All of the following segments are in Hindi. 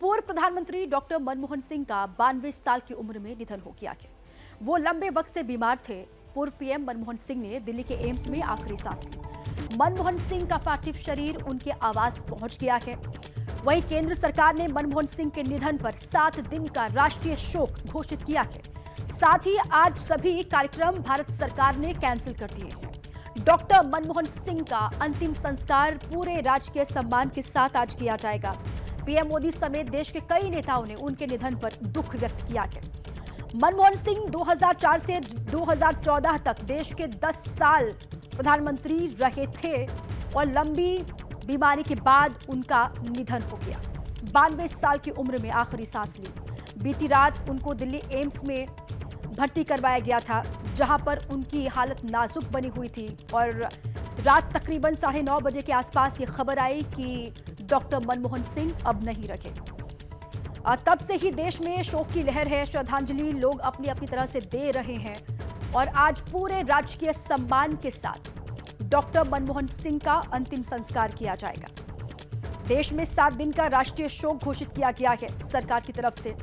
पूर्व प्रधानमंत्री डॉक्टर मनमोहन सिंह का 92 साल की उम्र में निधन हो गया है। वो लंबे वक्त से बीमार थे। पूर्व पीएम मनमोहन सिंह ने दिल्ली के एम्स में आखिरी सांस ली। मनमोहन सिंह का पार्थिव शरीर उनके आवास पहुंच गया है। वहीं केंद्र सरकार ने मनमोहन सिंह के निधन पर 7 दिन का राष्ट्रीय शोक घोषित किया है। साथ ही आज सभी कार्यक्रम भारत सरकार ने कैंसिल कर दिए हैं। डॉक्टर मनमोहन सिंह का अंतिम संस्कार पूरे राजकीय सम्मान के साथ आज किया जाएगा। पीएम मोदी समेत देश के कई नेताओं ने उनके निधन पर दुख व्यक्त किया है। मनमोहन सिंह 2004 से 2014 तक देश के 10 साल प्रधानमंत्री रहे थे और लंबी बीमारी के बाद उनका निधन हो गया। 92 साल की उम्र में आखिरी सांस ली। बीती रात उनको दिल्ली एम्स में भर्ती करवाया गया था, जहां पर उनकी हालत नाजुक बनी हुई थी और रात तकरीबन 9:30 बजे के आसपास ये खबर आई कि डॉक्टर मनमोहन सिंह अब नहीं रहे। तब से ही देश में शोक की लहर है। श्रद्धांजलि लोग अपनी अपनी तरह से दे रहे हैं और आज पूरे राजकीय सम्मान के साथ डॉक्टर मनमोहन सिंह का अंतिम संस्कार किया जाएगा। देश में 7 दिन का राष्ट्रीय शोक घोषित किया गया है सरकार की तरफ से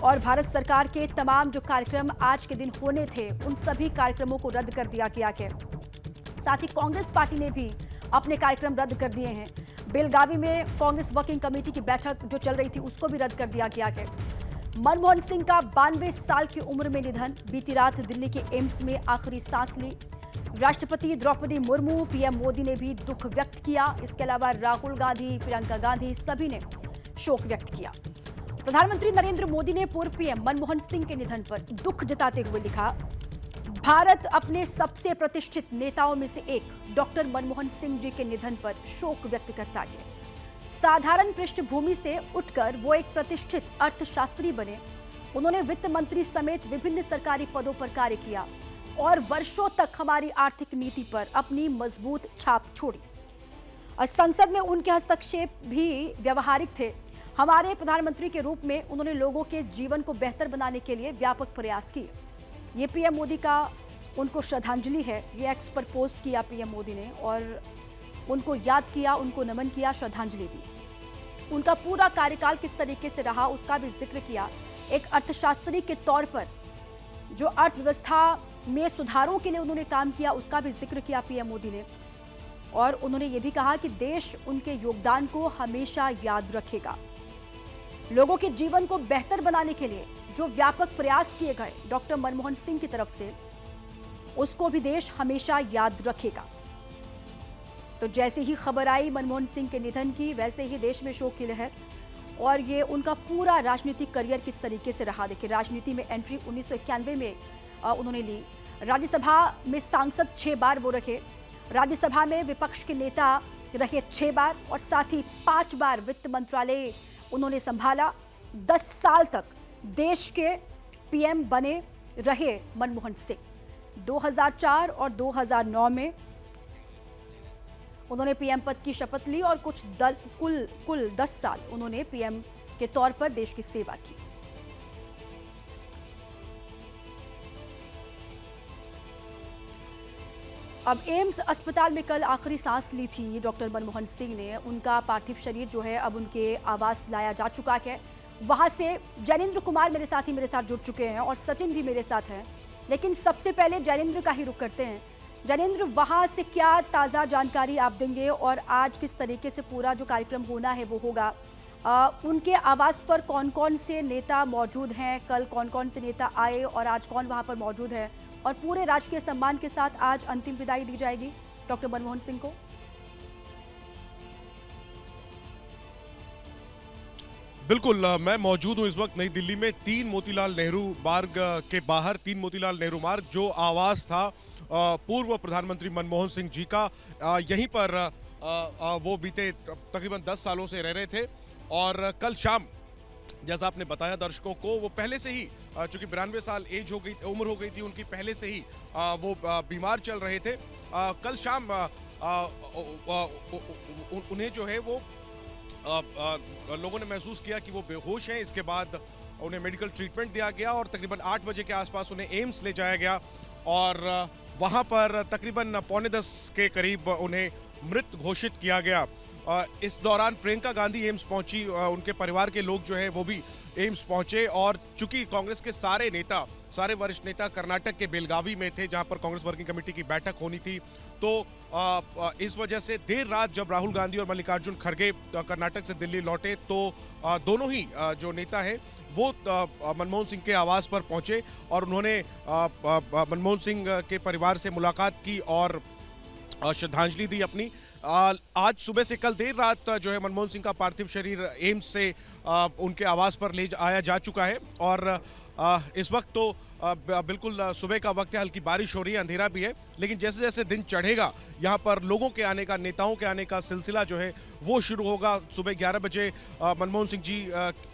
और भारत सरकार के तमाम जो कार्यक्रम आज के दिन होने थे उन सभी कार्यक्रमों को रद्द कर दिया गया है। साथ ही कांग्रेस पार्टी ने भी अपने कार्यक्रम रद्द कर दिए हैं। बेलगावी में कांग्रेस वर्किंग कमेटी की बैठक जो चल रही थी उसको भी रद्द कर दिया गया है। मनमोहन सिंह का 92 साल की उम्र में निधन। बीती रात दिल्ली के एम्स में आखिरी सांस ली। राष्ट्रपति द्रौपदी मुर्मू, पीएम मोदी ने भी दुख व्यक्त किया। इसके अलावा राहुल गांधी, प्रियंका गांधी सभी ने शोक व्यक्त किया। प्रधानमंत्री नरेंद्र मोदी ने पूर्व पीएम मनमोहन सिंह के निधन पर दुख जताते हुए लिखा, भारत अपने सबसे प्रतिष्ठित नेताओं में से एक डॉक्टर मनमोहन सिंह जी के निधन पर शोक व्यक्त करता है। साधारण पृष्ठभूमि से उठकर वो एक प्रतिष्ठित अर्थशास्त्री बने। उन्होंने वित्त मंत्री समेत विभिन्न सरकारी पदों पर कार्य किया और वर्षों तक हमारी आर्थिक नीति पर अपनी मजबूत छाप छोड़ी। और संसद में उनके हस्तक्षेप भी व्यवहारिक थे। हमारे प्रधानमंत्री के रूप में उन्होंने लोगों के जीवन को बेहतर बनाने के लिए व्यापक प्रयास किए। ये पीएम मोदी का उनको श्रद्धांजलि है। ये एक्स पर पोस्ट किया पीएम मोदी ने और उनको याद किया, उनको नमन किया, श्रद्धांजलि दी। उनका पूरा कार्यकाल किस तरीके से रहा उसका भी जिक्र किया। एक अर्थशास्त्री के तौर पर जो अर्थव्यवस्था में सुधारों के लिए उन्होंने काम किया उसका भी जिक्र किया पीएम मोदी ने। और उन्होंने ये भी कहा कि देश उनके योगदान को हमेशा याद रखेगा। लोगों के जीवन को बेहतर बनाने के लिए जो व्यापक प्रयास किए गए डॉक्टर मनमोहन सिंह की तरफ से, उसको भी देश हमेशा याद रखेगा। तो जैसे ही खबर आई मनमोहन सिंह के निधन की, वैसे ही देश में शोक की लहर। और ये उनका पूरा राजनीतिक करियर किस तरीके से रहा। देखिए, राजनीति में एंट्री 1991 में उन्होंने ली। राज्यसभा में सांसद 6 बार वो रहे। राज्यसभा में विपक्ष के नेता रहे 6 बार और साथ ही 5 बार वित्त मंत्रालय उन्होंने संभाला। 10 साल तक देश के पीएम बने रहे मनमोहन सिंह। 2004 और 2009 में उन्होंने पीएम पद की शपथ ली और कुल 10 साल उन्होंने पीएम के तौर पर देश की सेवा की। अब एम्स अस्पताल में कल आखिरी सांस ली थी डॉक्टर मनमोहन सिंह ने। उनका पार्थिव शरीर जो है अब उनके आवास लाया जा चुका है। वहां से जैनेंद्र कुमार मेरे साथ जुड़ चुके हैं और सचिन भी मेरे साथ हैं। लेकिन सबसे पहले जैनेंद्र का ही रुख करते हैं। जैनेंद्र, वहां से क्या ताज़ा जानकारी आप देंगे और आज किस तरीके से पूरा जो कार्यक्रम होना है वो होगा? उनके आवास पर कौन कौन से नेता मौजूद हैं, कल कौन कौन से नेता आए और आज कौन वहां पर मौजूद है, और पूरे राजकीय सम्मान के साथ आज अंतिम विदाई दी जाएगी डॉक्टर मनमोहन सिंह को? बिल्कुल, मैं मौजूद हूं इस वक्त नई दिल्ली में 3 मोतीलाल नेहरू मार्ग के बाहर। 3 मोतीलाल नेहरू मार्ग जो आवास था पूर्व प्रधानमंत्री मनमोहन सिंह जी का, यहीं पर वो बीते तकरीबन 10 सालों से रह रहे थे। और कल शाम जैसा आपने बताया दर्शकों को, वो पहले से ही चूंकि 92 साल उम्र हो गई थी उनकी, पहले से ही वो बीमार चल रहे थे। कल शाम उन्हें जो है वो लोगों ने महसूस किया कि वो बेहोश हैं। इसके बाद उन्हें मेडिकल ट्रीटमेंट दिया गया और तकरीबन 8 बजे के आसपास उन्हें एम्स ले जाया गया और वहां पर तकरीबन 9:45 के करीब उन्हें मृत घोषित किया गया। इस दौरान प्रियंका गांधी एम्स पहुंची, उनके परिवार के लोग जो है वो भी एम्स पहुंचे। और चूंकि कांग्रेस के सारे वरिष्ठ नेता कर्नाटक के बेलगावी में थे, जहां पर कांग्रेस वर्किंग कमेटी की बैठक होनी थी, तो इस वजह से देर रात जब राहुल गांधी और मल्लिकार्जुन खड़गे कर्नाटक से दिल्ली लौटे, तो दोनों ही जो नेता है वो मनमोहन सिंह के आवास पर पहुंचे और उन्होंने मनमोहन सिंह के परिवार से मुलाकात की और श्रद्धांजलि दी अपनी। आज सुबह से कल देर रात जो है मनमोहन सिंह का पार्थिव शरीर एम्स से उनके आवास पर ले आया जा चुका है। और इस वक्त तो बिल्कुल सुबह का वक्त है, हल्की बारिश हो रही है, अंधेरा भी है, लेकिन जैसे जैसे दिन चढ़ेगा यहाँ पर लोगों के आने का, नेताओं के आने का सिलसिला जो है वो शुरू होगा। सुबह 11 बजे मनमोहन सिंह जी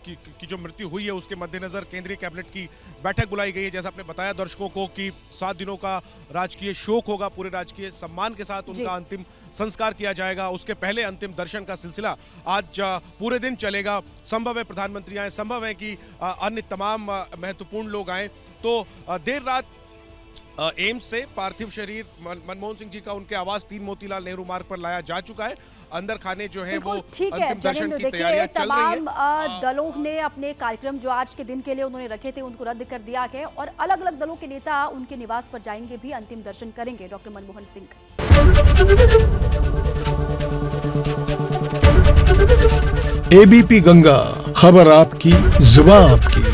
की जो मृत्यु हुई है उसके मद्देनजर केंद्रीय कैबिनेट की बैठक बुलाई गई है। जैसा आपने बताया दर्शकों को कि 7 दिनों का राजकीय शोक होगा, पूरे राजकीय सम्मान के साथ उनका अंतिम संस्कार किया जाएगा। उसके पहले अंतिम दर्शन का सिलसिला आज पूरे दिन चलेगा। संभव है प्रधानमंत्री आए, संभव है कि अन्य तमाम महत्वपूर्ण लोग आए। तो देर रात एम्स से पार्थिव शरीर मनमोहन सिंह जी का उनके आवास 3 मोतीलाल नेहरू मार्ग पर लाया जा चुका है। अंदर खाने जो है वो अंतिम दर्शन की तैयारियां चल रही है। तमाम दलों ने अपने कार्यक्रम जो आज के दिन के लिए उन्होंने रखे थे उनको रद्द कर दिया है और अलग अलग दलों के नेता उनके निवास पर जाएंगे, भी अंतिम दर्शन करेंगे डॉक्टर मनमोहन सिंह का। एबीपी गंगा, खबर आपकी, जुबान आपकी।